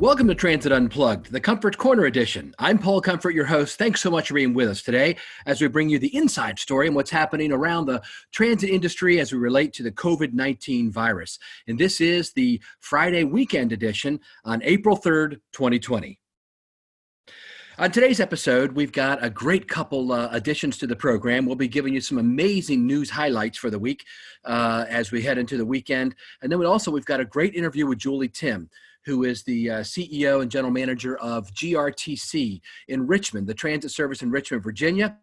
Welcome to Transit Unplugged, the Comfort Corner edition. I'm Paul Comfort, your host. Thanks so much for being with us today as we bring you the inside story and what's happening around the transit industry as we relate to the COVID-19 virus. And this is the Friday weekend edition on April 3rd, 2020. On today's episode, we've got a great couple additions to the program. We'll be giving you some amazing news highlights for the week as we head into the weekend. And then we've got a great interview with Julie Timm, who is the CEO and general manager of GRTC in Richmond, the transit service in Richmond, Virginia.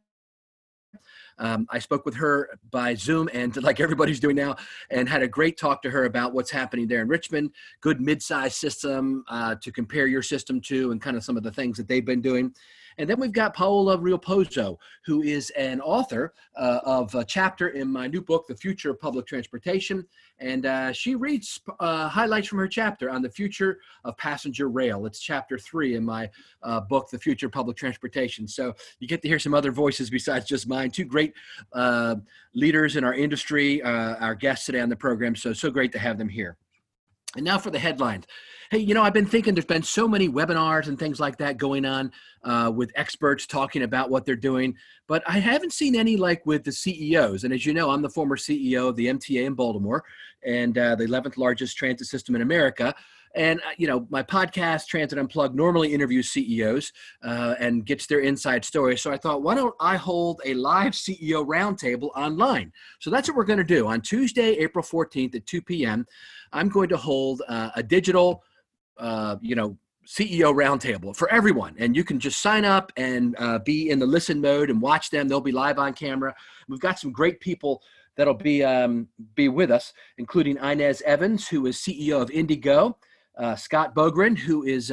I spoke with her by Zoom and like everybody's doing now, and had a great talk to her about what's happening there in Richmond, good mid-size system to compare your system to, and kind of some of the things that they've been doing. And then we've got Paola Realpozo, who is an author of a chapter in my new book, The Future of Public Transportation. And she reads highlights from her chapter on the future of passenger rail. It's chapter 3 in my book, The Future of Public Transportation. So you get to hear some other voices besides just mine. Two great leaders in our industry, our guests today on the program. So great to have them here. And now for the headlines. Hey, I've been thinking there's been so many webinars and things like that going on with experts talking about what they're doing, but I haven't seen any like with the CEOs. And as you know, I'm the former CEO of the MTA in Baltimore and the 11th largest transit system in America. And, my podcast, Transit Unplugged, normally interviews CEOs and gets their inside story. So I thought, why don't I hold a live CEO roundtable online? So that's what we're going to do. On Tuesday, April 14th at 2 p.m., I'm going to hold a digital, CEO roundtable for everyone. And you can just sign up and be in the listen mode and watch them. They'll be live on camera. We've got some great people that'll be with us, including Inez Evans, who is CEO of Indigo. Scott Bogren, who is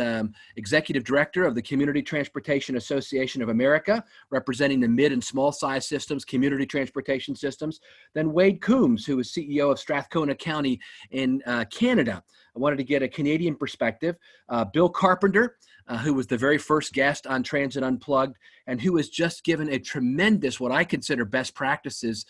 Executive Director of the Community Transportation Association of America, representing the mid and small size systems, community transportation systems. Then Wade Coombs, who is CEO of Strathcona County in Canada. I wanted to get a Canadian perspective. Bill Carpenter, who was the very first guest on Transit Unplugged, and who has just given a tremendous, what I consider best practices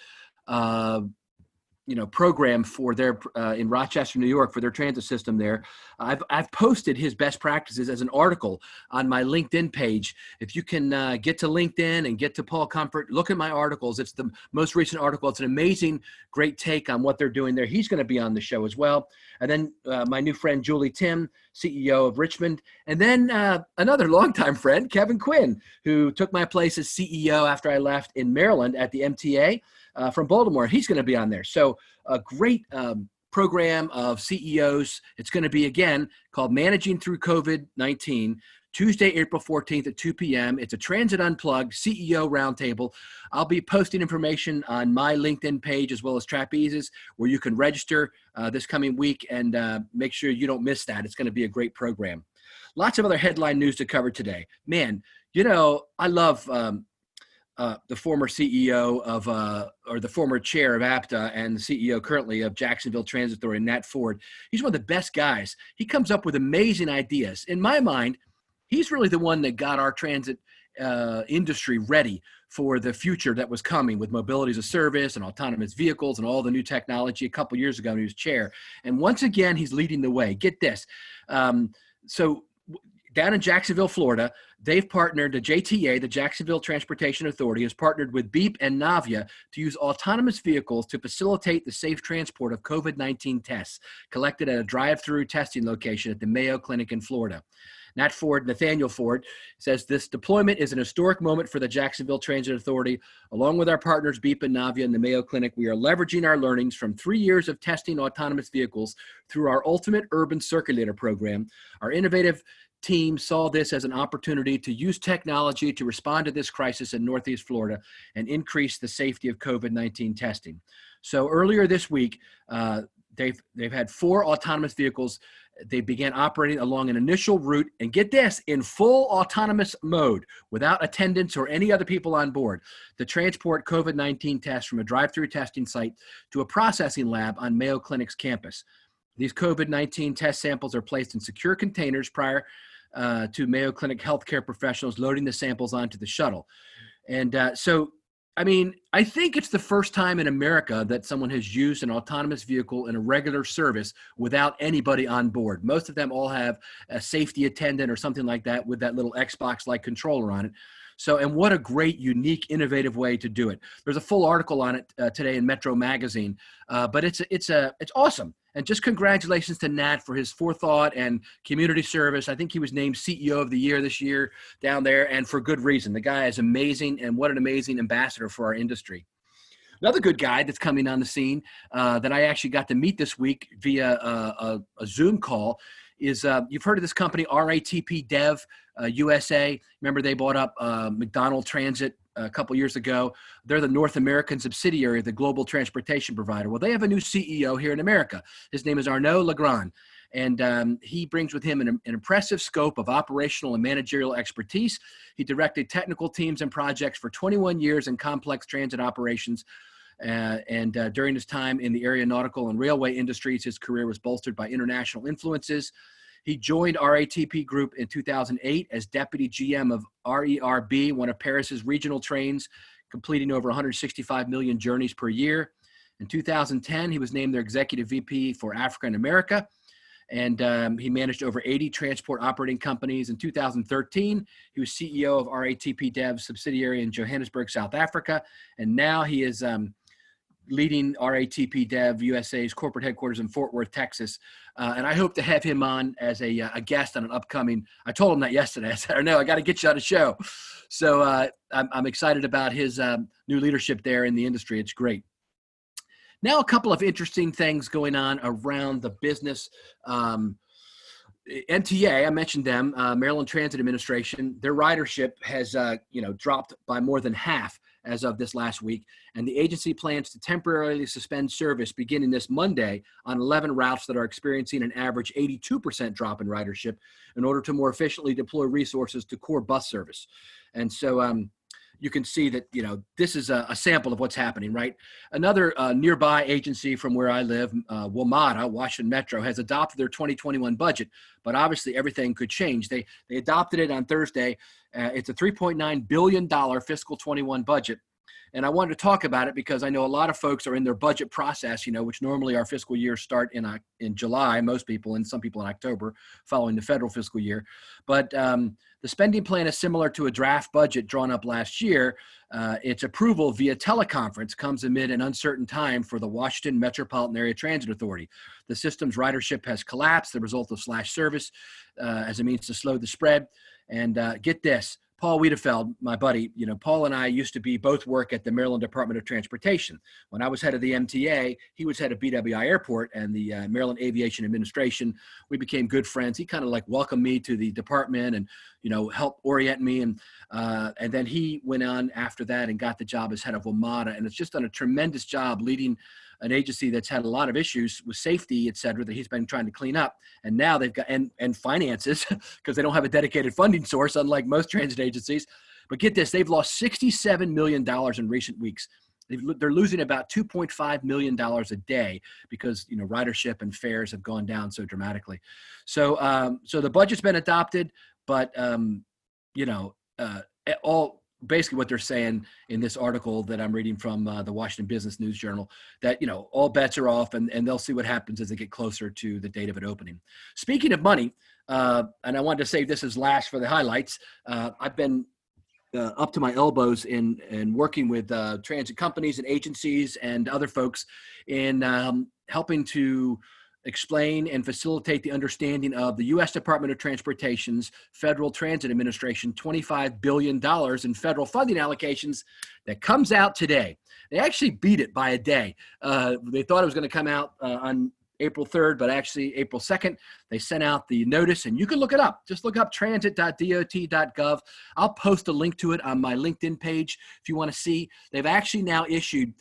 program for their in Rochester, New York, for their transit system there. I've posted his best practices as an article on my LinkedIn page. If you can get to LinkedIn and get to Paul Comfort, look at my articles. It's the most recent article. It's an amazing, great take on what they're doing there. He's going to be on the show as well. And then my new friend, Julie Timm, CEO of Richmond. And then another longtime friend, Kevin Quinn, who took my place as CEO after I left in Maryland at the MTA. From Baltimore. He's going to be on there. So a great program of CEOs. It's going to be, again, called Managing Through COVID-19, Tuesday, April 14th at 2 p.m. It's a Transit Unplugged CEO roundtable. I'll be posting information on my LinkedIn page as well as Trapeze's, where you can register this coming week and make sure you don't miss that. It's going to be a great program. Lots of other headline news to cover today. Man, I love the former CEO of, or the former chair of APTA and the CEO currently of Jacksonville Transit Authority, Nat Ford. He's one of the best guys. He comes up with amazing ideas. In my mind, he's really the one that got our transit industry ready for the future that was coming with mobility as a service and autonomous vehicles and all the new technology a couple years ago when he was chair. And once again, he's leading the way. Get this. So down in Jacksonville, Florida, they've partnered, the JTA, the Jacksonville Transportation Authority, has partnered with Beep and Navia to use autonomous vehicles to facilitate the safe transport of COVID-19 tests collected at a drive-through testing location at the Mayo Clinic in Florida. Nathaniel Ford, says this deployment is an historic moment for the Jacksonville Transit Authority. Along with our partners, Beep and Navia and the Mayo Clinic, we are leveraging our learnings from 3 years of testing autonomous vehicles through our Ultimate Urban Circulator program. Our innovative team saw this as an opportunity to use technology to respond to this crisis in Northeast Florida and increase the safety of COVID-19 testing. So earlier this week, they've had 4 autonomous vehicles. They began operating along an initial route, and get this, in full autonomous mode without attendants or any other people on board, to transport COVID-19 tests from a drive-through testing site to a processing lab on Mayo Clinic's campus. These COVID-19 test samples are placed in secure containers prior to Mayo Clinic healthcare professionals loading the samples onto the shuttle. And so I mean, I think it's the first time in America that someone has used an autonomous vehicle in a regular service without anybody on board. Most of them all have a safety attendant or something like that with that little Xbox-like controller on it. So, and what a great, unique, innovative way to do it. There's a full article on it today in Metro Magazine, but it's awesome. And just congratulations to Nat for his forethought and community service. I think he was named CEO of the year this year down there, and for good reason. The guy is amazing, and what an amazing ambassador for our industry. Another good guy that's coming on the scene that I actually got to meet this week via a Zoom call is you've heard of this company, RATP Dev USA. Remember they bought up McDonald Transit a couple years ago. They're the North American subsidiary of the global transportation provider. Well, they have a new CEO here in America. His name is Arnaud Legrand. And he brings with him an impressive scope of operational and managerial expertise. He directed technical teams and projects for 21 years in complex transit operations. During his time in the aeronautical and railway industries, his career was bolstered by international influences. He joined RATP Group in 2008 as deputy GM of RERB, one of Paris's regional trains, completing over 165 million journeys per year. In 2010, he was named their executive VP for Africa and America. And he managed over 80 transport operating companies. In 2013, he was CEO of RATP Dev subsidiary in Johannesburg, South Africa. And now he is leading RATP Dev USA's corporate headquarters in Fort Worth, Texas. And I hope to have him on as a guest on an upcoming, I told him that yesterday. I said, no, I got to get you on a show. So I'm excited about his new leadership there in the industry. It's great. Now, a couple of interesting things going on around the business. MTA, I mentioned them, Maryland Transit Administration, their ridership has dropped by more than half as of this last week. And the agency plans to temporarily suspend service beginning this Monday on 11 routes that are experiencing an average 82% drop in ridership in order to more efficiently deploy resources to core bus service. And so you can see that, this is a sample of what's happening, right? Another nearby agency from where I live, WMATA, Washington Metro, has adopted their 2021 budget, but obviously everything could change. They adopted it on Thursday. It's a $3.9 billion fiscal 21 budget. And I wanted to talk about it because I know a lot of folks are in their budget process, which normally our fiscal years start in July, most people, and some people in October following the federal fiscal year. But the spending plan is similar to a draft budget drawn up last year. Its approval via teleconference comes amid an uncertain time for the Washington Metropolitan Area Transit Authority. The system's ridership has collapsed, the result of slashed service as a means to slow the spread. And get this, Paul Wiedefeld, my buddy, Paul and I used to both work at the Maryland Department of Transportation. When I was head of the MTA, he was head of BWI Airport and the Maryland Aviation Administration. We became good friends. He kind of welcomed me to the department and, helped orient me. And then he went on after that and got the job as head of WMATA. And it's just done a tremendous job leading an agency that's had a lot of issues with safety, et cetera, that he's been trying to clean up. And now they've got, and finances, because they don't have a dedicated funding source, unlike most transit agencies. But get this, they've lost $67 million in recent weeks. They're losing about $2.5 million a day because, ridership and fares have gone down so dramatically. So, so the budget's been adopted, but, basically what they're saying in this article that I'm reading from the Washington Business News Journal, that, all bets are off and they'll see what happens as they get closer to the date of it opening. Speaking of money, and I wanted to save this as last for the highlights, I've been up to my elbows in working with transit companies and agencies and other folks in helping to explain and facilitate the understanding of the U.S. Department of Transportation's Federal Transit Administration $25 billion in federal funding allocations that comes out today. They actually beat it by a day. They thought it was going to come out on April 3rd, but actually April 2nd, they sent out the notice, and you can look it up. Just look up transit.dot.gov. I'll post a link to it on my LinkedIn page if you want to see. They've actually now issued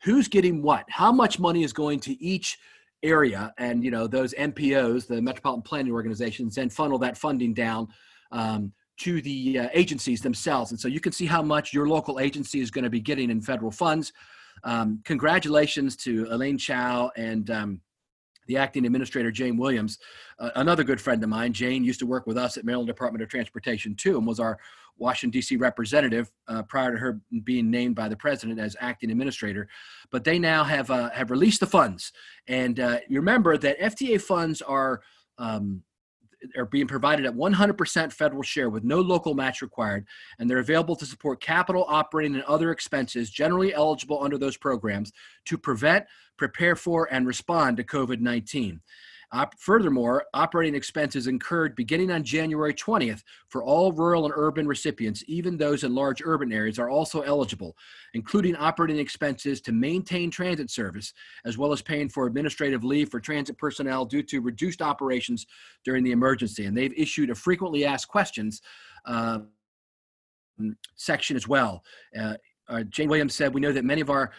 who's getting what, how much money is going to each area, and those MPOs, the Metropolitan Planning Organizations, then funnel that funding down to the agencies themselves. And so you can see how much your local agency is going to be getting in federal funds. Congratulations to Elaine Chow and the acting administrator, Jane Williams, another good friend of mine. Jane used to work with us at Maryland Department of Transportation too, and was our Washington, D.C. representative prior to her being named by the president as acting administrator. But they now have released the funds. And you remember that FTA funds are being provided at 100% federal share with no local match required, and they're available to support capital, operating, and other expenses generally eligible under those programs to prevent, prepare for, and respond to COVID-19. Furthermore, operating expenses incurred beginning on January 20th for all rural and urban recipients, even those in large urban areas, are also eligible, including operating expenses to maintain transit service, as well as paying for administrative leave for transit personnel due to reduced operations during the emergency. And they've issued a frequently asked questions section as well. Jane Williams said, "We know that many of our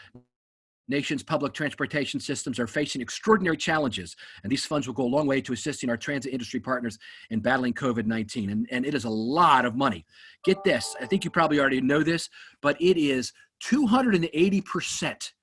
nation's public transportation systems are facing extraordinary challenges, and these funds will go a long way to assisting our transit industry partners in battling COVID-19. And it is a lot of money. Get this, I think you probably already know this, but it is 280%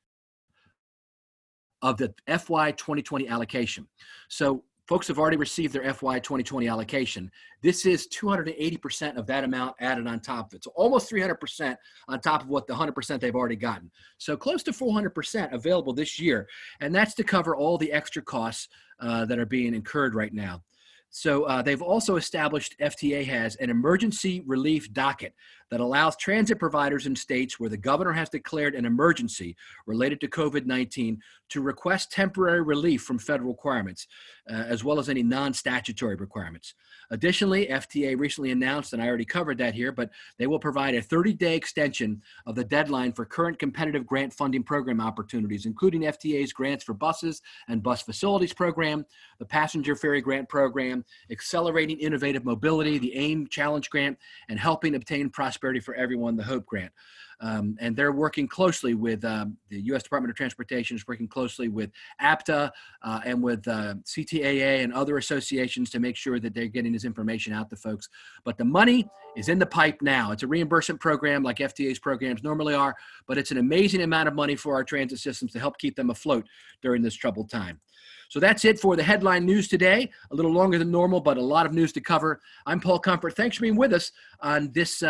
of the FY 2020 allocation. So folks have already received their FY 2020 allocation. This is 280% of that amount added on top of it. So almost 300% on top of what the 100% they've already gotten. So close to 400% available this year. And that's to cover all the extra costs that are being incurred right now. So they've also established, FTA has, an emergency relief docket that allows transit providers in states where the governor has declared an emergency related to COVID-19 to request temporary relief from federal requirements, as well as any non-statutory requirements. Additionally, FTA recently announced, and I already covered that here, but they will provide a 30-day extension of the deadline for current competitive grant funding program opportunities, including FTA's grants for buses and bus facilities program, the passenger ferry grant program, accelerating innovative mobility, the AIM Challenge Grant, and helping obtain prosperity for everyone, the HOPE Grant. And they're working closely with the U.S. Department of Transportation is working closely with APTA and with CTAA and other associations to make sure that they're getting this information out to folks. But the money is in the pipe now. It's a reimbursement program like FTA's programs normally are, but it's an amazing amount of money for our transit systems to help keep them afloat during this troubled time. So that's it for the headline news today. A little longer than normal, but a lot of news to cover. I'm Paul Comfort. Thanks for being with us on this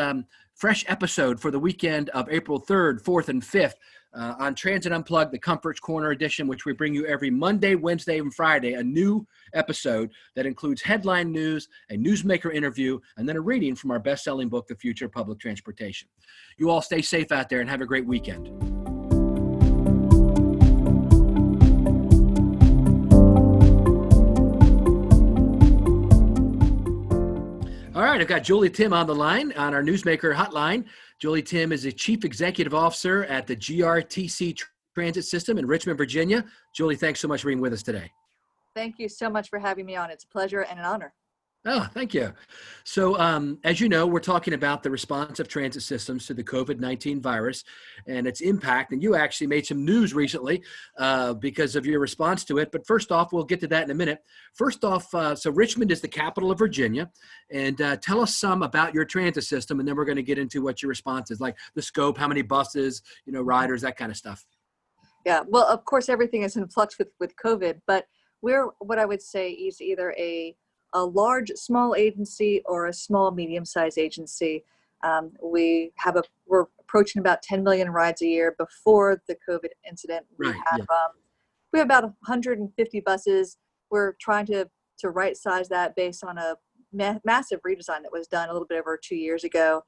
fresh episode for the weekend of April 3rd, 4th, and 5th on Transit Unplugged, the Comfort's Corner edition, which we bring you every Monday, Wednesday, and Friday, a new episode that includes headline news, a newsmaker interview, and then a reading from our best-selling book, The Future of Public Transportation. You all stay safe out there and have a great weekend. All right, I've got Julie Timm on the line, on our Newsmaker hotline. Julie Timm is a Chief Executive Officer at the GRTC Transit System in Richmond, Virginia. Julie, thanks so much for being with us today. Thank you so much for having me on. It's a pleasure and an honor. Oh, thank you. So as you know, we're talking about the response of transit systems to the COVID-19 virus and its impact. And you actually made some news recently because of your response to it. But first off, we'll get to that in a minute. First off, so Richmond is the capital of Virginia. And tell us some about your transit system. And then we're going to get into what your response is, like the scope, how many buses, riders, that kind of stuff. Yeah, well, of course, everything is in flux with COVID. But we're what I would say is either a large, small agency or a small, medium-sized agency. We're approaching about 10 million rides a year. Before the COVID incident, we have about 150 buses. We're trying to right-size that based on a massive redesign that was done a little bit over 2 years ago.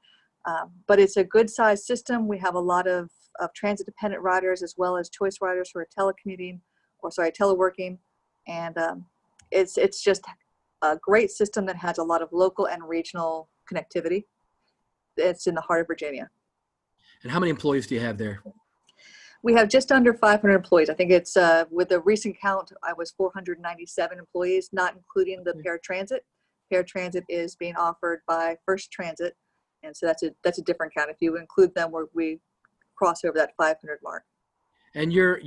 But it's a good-sized system. We have a lot of transit-dependent riders as well as choice riders who are teleworking, and it's just a great system that has a lot of local and regional connectivity. It's in the heart of Virginia. And how many employees do you have there? We have just under 500 employees. I think it's, with the recent count, I was 497 employees, not including the paratransit. Paratransit is being offered by First Transit. And so that's a different count. If you include them, we cross over that 500 mark. And you're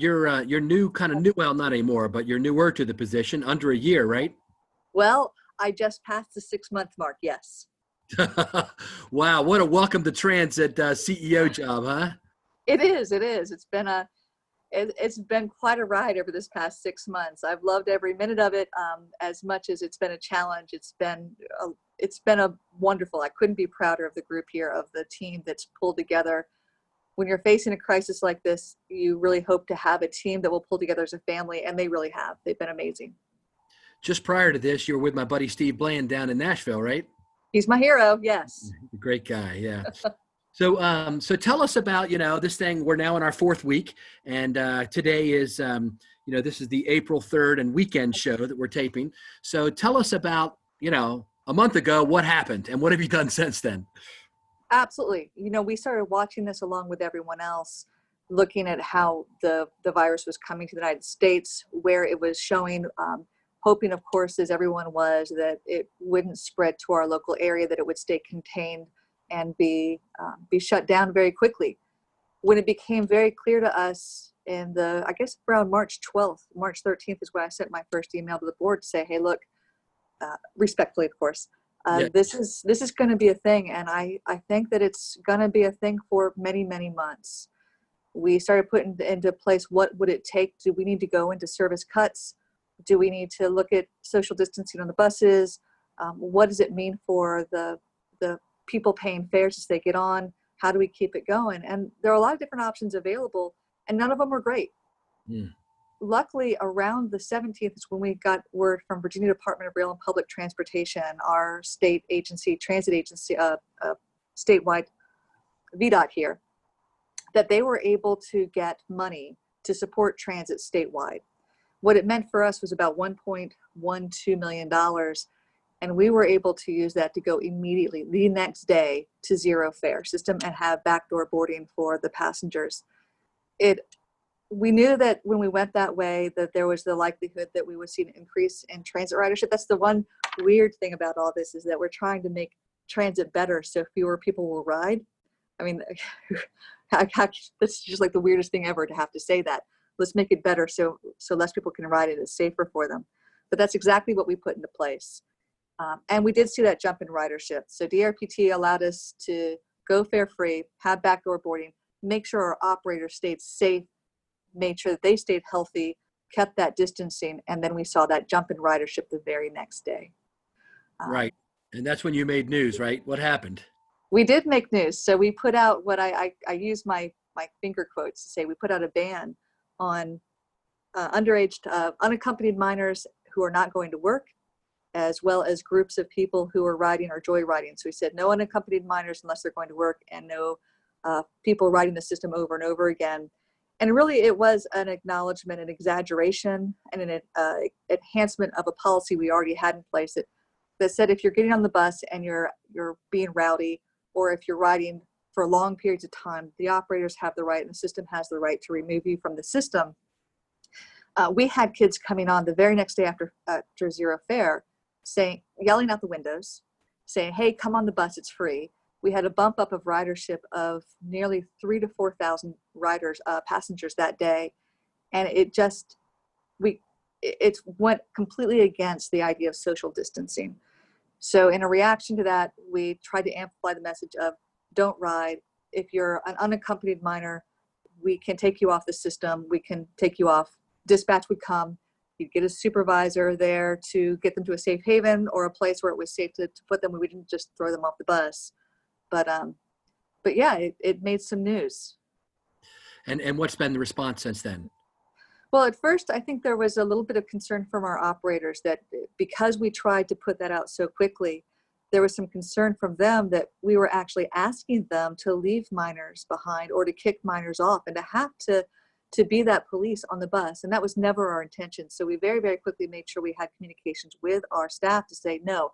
new, well, not anymore, but you're newer to the position, under a year, right? Well, I just passed the 6-month mark, yes. Wow, what a welcome to transit CEO job, huh? It is. It's been It's been quite a ride over this past 6 months. I've loved every minute of it. As much as it's been a challenge, it's been a wonderful. I couldn't be prouder of the group here, of the team that's pulled together. When you're facing a crisis like this, you really hope to have a team that will pull together as a family, and they really have. They've been amazing. Just prior to this, you were with my buddy Steve Bland down in Nashville, right? He's my hero. Yes. Great guy. Yeah. So tell us about, this thing. We're now in our 4th week, and today is, this is the April 3rd and weekend show that we're taping. So tell us about, a month ago, what happened and what have you done since then? Absolutely. We started watching this along with everyone else, looking at how the virus was coming to the United States, where it was showing, hoping, of course, as everyone was, that it wouldn't spread to our local area, that it would stay contained and be shut down very quickly. When it became very clear to us I guess around March 12th, March 13th is when I sent my first email to the board to say, hey, look, respectfully, of course, this is going to be a thing. And I think that it's going to be a thing for many, many months. We started putting into place, what would it take? Do we need to go into service cuts? Do we need to look at social distancing on the buses? What does it mean for the people paying fares as they get on? How do we keep it going? And there are a lot of different options available, and none of them were great. Luckily, around the 17th is when we got word from Virginia Department of Rail and Public Transportation, our state agency, transit agency, statewide VDOT here, that they were able to get money to support transit statewide. What it meant for us was about $1.12 million. And we were able to use that to go immediately the next day to zero fare system and have backdoor boarding for the passengers. We knew that when we went that way, that there was the likelihood that we would see an increase in transit ridership. That's the one weird thing about all this, is that we're trying to make transit better so fewer people will ride. I mean, that's just like the weirdest thing ever to have to say that. Let's make it better so less people can ride it. It's safer for them. But that's exactly what we put into place. And we did see that jump in ridership. So DRPT allowed us to go fare free, have backdoor boarding, make sure our operators stayed safe, made sure that they stayed healthy, kept that distancing, and then we saw that jump in ridership the very next day. Right. And that's when you made news, right? What happened? We did make news. So we put out what I use my finger quotes to say, we put out a ban on underage, unaccompanied minors who are not going to work, as well as groups of people who are riding or joyriding. So we said no unaccompanied minors unless they're going to work, and no people riding the system over and over again. And really, it was an acknowledgement, an exaggeration, and an enhancement of a policy we already had in place that said if you're getting on the bus and you're being rowdy, or if you're riding for long periods of time, the operators have the right, and the system has the right to remove you from the system. We had kids coming on the very next day after zero fare, yelling out the windows, saying, hey, come on the bus, it's free. We had a bump up of ridership of nearly 3,000 to 4,000 passengers that day. And it went completely against the idea of social distancing. So in a reaction to that, we tried to amplify the message of don't ride. If you're an unaccompanied minor, we can take you off the system. We can take you off. Dispatch would come. You'd get a supervisor there to get them to a safe haven or a place where it was safe to put them. We didn't just throw them off the bus. But yeah, it made some news. And what's been the response since then? Well, at first, I think there was a little bit of concern from our operators that because we tried to put that out so quickly, there was some concern from them that we were actually asking them to leave minors behind or to kick minors off and to have to be that police on the bus. And that was never our intention. So we very, very quickly made sure we had communications with our staff to say, no,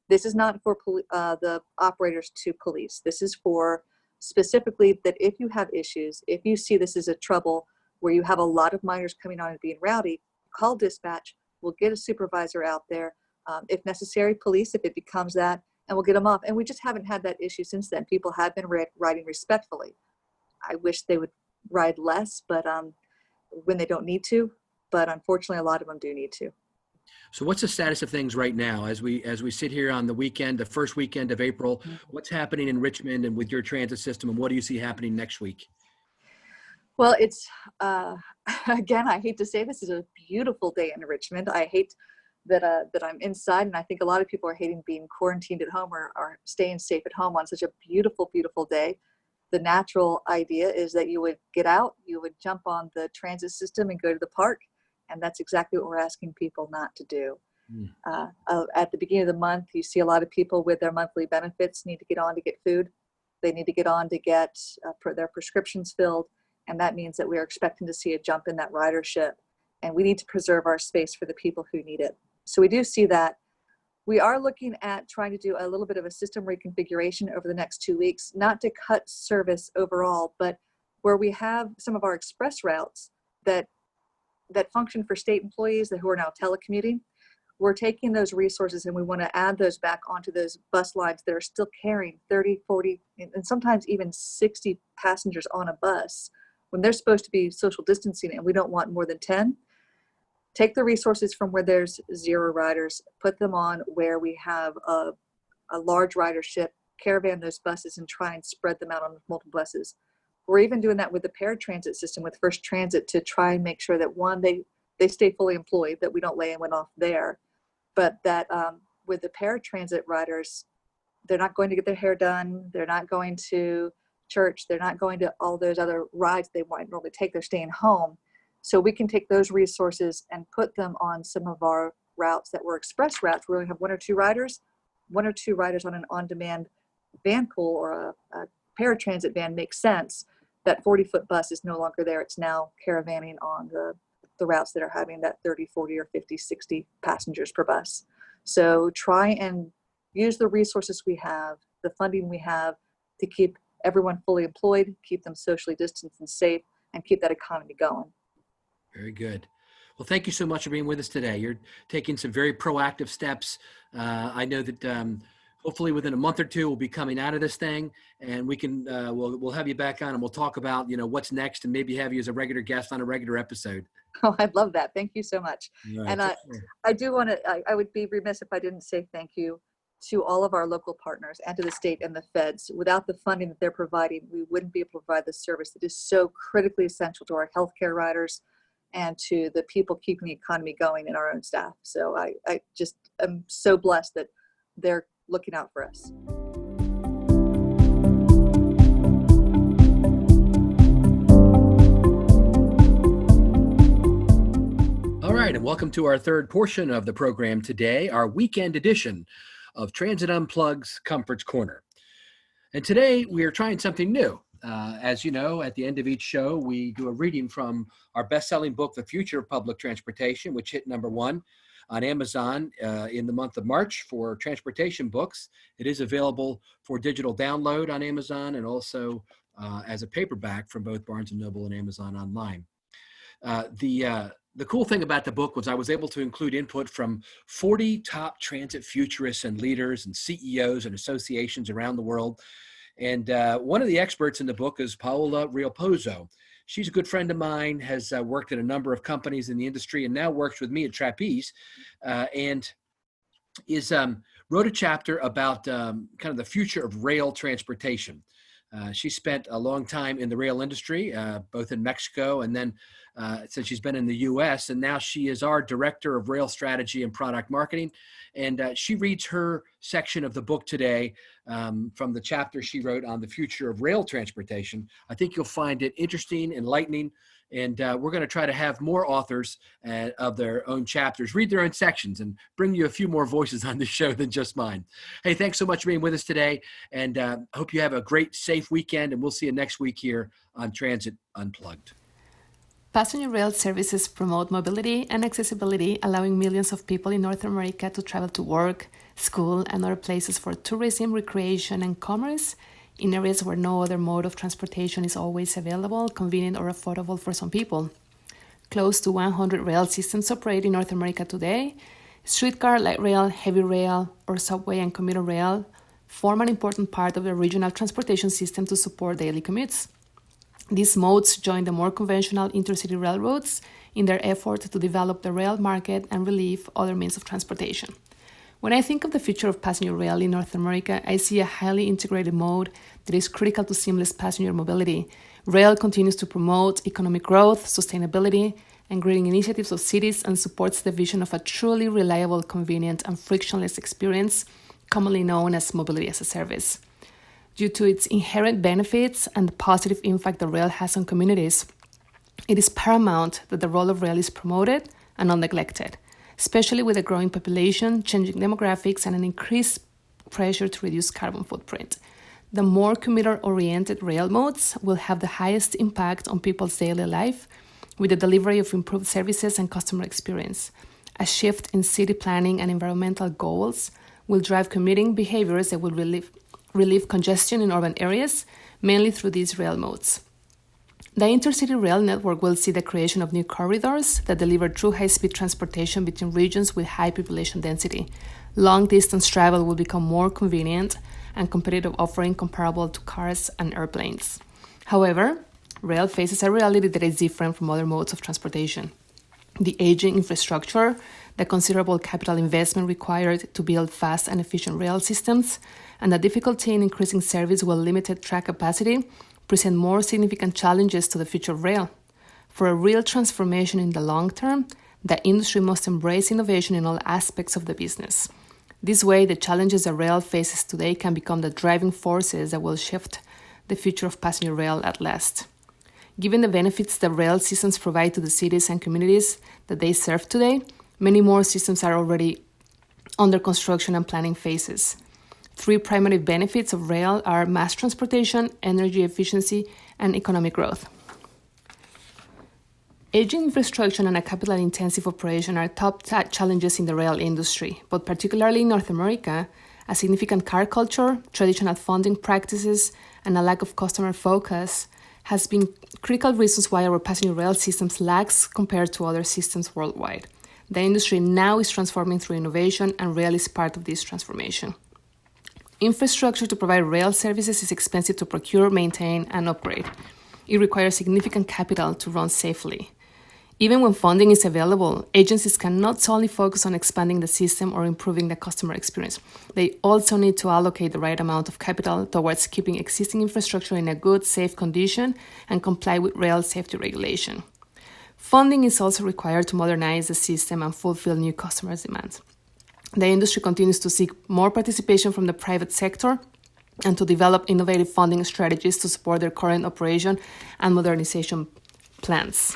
this is not for the operators to police. This is for specifically that if you have issues, if you see this as a trouble where you have a lot of minors coming on and being rowdy, call dispatch. We'll get a supervisor out there. If necessary, police, if it becomes that, and we'll get them off. And we just haven't had that issue since then. People have been riding respectfully. I wish they would ride less, but when they don't need to. But unfortunately, a lot of them do need to. So what's the status of things right now as we sit here on the weekend, the first weekend of April? What's happening in Richmond and with your transit system, and what do you see happening next week? Well, it's, again, I hate to say this is a beautiful day in Richmond. I hate that I'm inside, and I think a lot of people are hating being quarantined at home or staying safe at home on such a beautiful, beautiful day. The natural idea is that you would get out, you would jump on the transit system and go to the park, and that's exactly what we're asking people not to do. Mm. At the beginning of the month, you see a lot of people with their monthly benefits need to get on to get food. They need to get on to get their prescriptions filled, and that means that we are expecting to see a jump in that ridership, and we need to preserve our space for the people who need it. So we do see that. We are looking at trying to do a little bit of a system reconfiguration over the next 2 weeks, not to cut service overall, but where we have some of our express routes that function for state employees who are now telecommuting. We're taking those resources and we want to add those back onto those bus lines that are still carrying 30, 40, and sometimes even 60 passengers on a bus when they're supposed to be social distancing and we don't want more than 10. Take the resources from where there's 0 riders, put them on where we have a large ridership, caravan those buses and try and spread them out on multiple buses. We're even doing that with the paratransit system with First Transit to try and make sure that one, they stay fully employed, that we don't lay anyone off there. But that with the paratransit riders, they're not going to get their hair done. They're not going to church. They're not going to all those other rides they might normally take. They're staying home. So we can take those resources and put them on some of our routes that were express routes where we have 1 or 2 riders. 1 or 2 riders on an on-demand van pool or a paratransit van makes sense. That 40-foot bus is no longer there. It's now caravanning on the routes that are having that 30, 40, or 50, 60 passengers per bus. So try and use the resources we have, the funding we have to keep everyone fully employed, keep them socially distanced and safe, and keep that economy going. Very good. Well, thank you so much for being with us today. You're taking some very proactive steps. I know that hopefully within a month or 2, we'll be coming out of this thing, and we can we'll have you back on and we'll talk about what's next, and maybe have you as a regular guest on a regular episode. Oh, I'd love that. Thank you so much. Right. And I do want to. I would be remiss if I didn't say thank you to all of our local partners and to the state and the feds. Without the funding that they're providing, we wouldn't be able to provide the service that is so critically essential to our healthcare riders and to the people keeping the economy going and our own staff. So I just am so blessed that they're looking out for us. All right, and welcome to our third portion of the program today, our weekend edition of Transit Unplugged's Comfort's Corner. And today we are trying something new. As you know, at the end of each show, we do a reading from our best-selling book, The Future of Public Transportation, which hit #1 on Amazon in the month of March for transportation books. It is available for digital download on Amazon and also as a paperback from both Barnes & Noble and Amazon online. The cool thing about the book was I was able to include input from 40 top transit futurists and leaders and CEOs and associations around the world. And one of the experts in the book is Paola Realpozo. She's a good friend of mine, has worked at a number of companies in the industry, and now works with me at Trapeze, and wrote a chapter about kind of the future of rail transportation. She spent a long time in the rail industry, both in Mexico and then since she's been in the U.S., and now she is our Director of Rail Strategy and Product Marketing. And she reads her section of the book today from the chapter she wrote on the future of rail transportation. I think you'll find it interesting, enlightening, and we're going to try to have more authors of their own chapters read their own sections and bring you a few more voices on the show than just mine. Hey, thanks so much for being with us today, and hope you have a great, safe weekend, and we'll see you next week here on Transit Unplugged. Passenger rail services promote mobility and accessibility, allowing millions of people in North America to travel to work, school, and other places for tourism, recreation, and commerce in areas where no other mode of transportation is always available, convenient, or affordable for some people. Close to 100 rail systems operate in North America today. Streetcar, light rail, heavy rail, or subway and commuter rail form an important part of the regional transportation system to support daily commutes. These modes join the more conventional intercity railroads in their effort to develop the rail market and relieve other means of transportation. When I think of the future of passenger rail in North America, I see a highly integrated mode that is critical to seamless passenger mobility. Rail continues to promote economic growth, sustainability, and greening initiatives of cities and supports the vision of a truly reliable, convenient, and frictionless experience, commonly known as mobility as a service. Due to its inherent benefits and the positive impact that rail has on communities, it is paramount that the role of rail is promoted and not neglected, especially with a growing population, changing demographics, and an increased pressure to reduce carbon footprint. The more commuter-oriented rail modes will have the highest impact on people's daily life with the delivery of improved services and customer experience. A shift in city planning and environmental goals will drive commuting behaviors that will relieve congestion in urban areas, mainly through these rail modes. The intercity rail network will see the creation of new corridors that deliver true high-speed transportation between regions with high population density. Long-distance travel will become more convenient and competitive, offering comparable to cars and airplanes. However, rail faces a reality that is different from other modes of transportation. The aging infrastructure, the considerable capital investment required to build fast and efficient rail systems, and the difficulty in increasing service with limited track capacity present more significant challenges to the future of rail. For a real transformation in the long term, the industry must embrace innovation in all aspects of the business. This way, the challenges that rail faces today can become the driving forces that will shift the future of passenger rail at last. Given the benefits that rail systems provide to the cities and communities that they serve today, many more systems are already under construction and planning phases. 3 primary benefits of rail are mass transportation, energy efficiency, and economic growth. Aging infrastructure and a capital-intensive operation are top challenges in the rail industry, but particularly in North America, a significant car culture, traditional funding practices, and a lack of customer focus has been critical reasons why our passenger rail systems lags compared to other systems worldwide. The industry now is transforming through innovation, and rail is part of this transformation. Infrastructure to provide rail services is expensive to procure, maintain, and upgrade. It requires significant capital to run safely. Even when funding is available, agencies cannot solely focus on expanding the system or improving the customer experience. They also need to allocate the right amount of capital towards keeping existing infrastructure in a good, safe condition and comply with rail safety regulation. Funding is also required to modernize the system and fulfill new customers' demands. The industry continues to seek more participation from the private sector and to develop innovative funding strategies to support their current operation and modernization plans.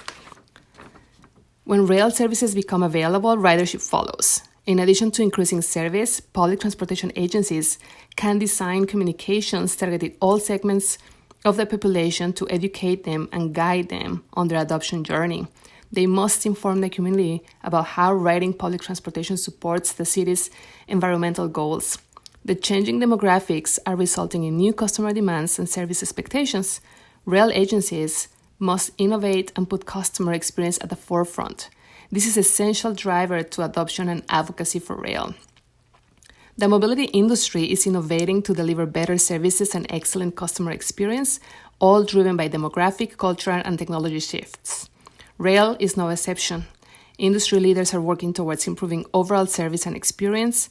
When rail services become available, ridership follows. In addition to increasing service, public transportation agencies can design communications targeting all segments of the population to educate them and guide them on their adoption journey. They must inform the community about how riding public transportation supports the city's environmental goals. The changing demographics are resulting in new customer demands and service expectations. Rail agencies must innovate and put customer experience at the forefront. This is an essential driver to adoption and advocacy for rail. The mobility industry is innovating to deliver better services and excellent customer experience, all driven by demographic, cultural, and technology shifts. Rail is no exception. Industry leaders are working towards improving overall service and experience.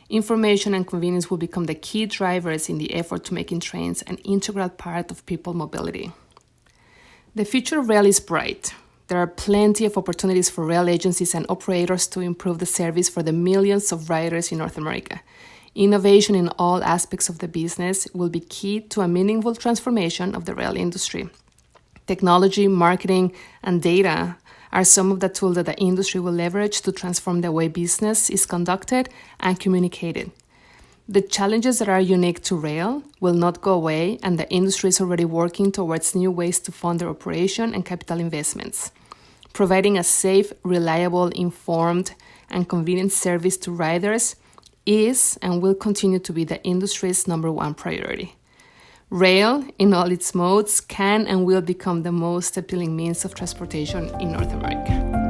Information and convenience will become the key drivers in the effort to making trains an integral part of people mobility. The future of rail is bright. There are plenty of opportunities for rail agencies and operators to improve the service for the millions of riders in North America. Innovation in all aspects of the business will be key to a meaningful transformation of the rail industry. Technology, marketing, and data are some of the tools that the industry will leverage to transform the way business is conducted and communicated. The challenges that are unique to rail will not go away, and the industry is already working towards new ways to fund their operation and capital investments. Providing a safe, reliable, informed, and convenient service to riders is and will continue to be the industry's #1 priority. Rail, in all its modes, can and will become the most appealing means of transportation in North America.